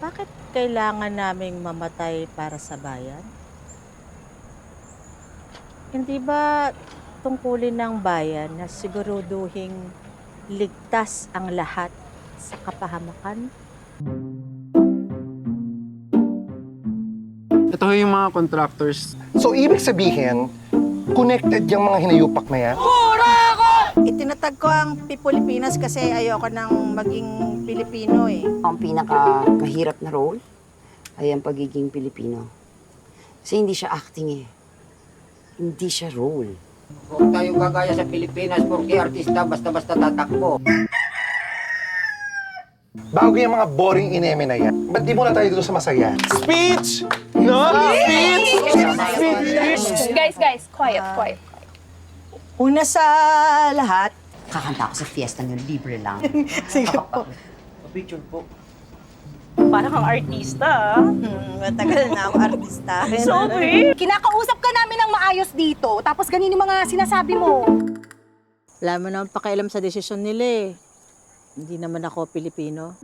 Bakit kailangan naming mamatay para sa bayan? Hindi ba tungkulin ng bayan na siguraduhing ligtas ang lahat sa kapahamakan? Ito yung mga contractors. So, ibig sabihin, connected yung mga hinayupak na yan? Itinatag ko ang Pilipinas kasi ayoko nang maging Pilipino eh. Ang pinaka-mahirap na role ay ang pagiging Pilipino. Kasi hindi siya acting eh. Hindi siya role. Huwag tayong kagaya sa Pilipinas porque artista basta-basta tatakbo. Bago yung mga boring ineme na yan, ba't di muna tayo dito sa masaya? Speech! No? Speech! Guys, quiet. Una sa lahat, kakanta ako sa fiesta niyo, libre lang. Sige po. Picture po. Parang kang artista, Matagal na ang artista. Sorry. Kinakausap ka namin ng maayos dito, tapos ganun yung mga sinasabi mo. Wala mo naman pakialam sa desisyon nila eh. Hindi naman ako Pilipino.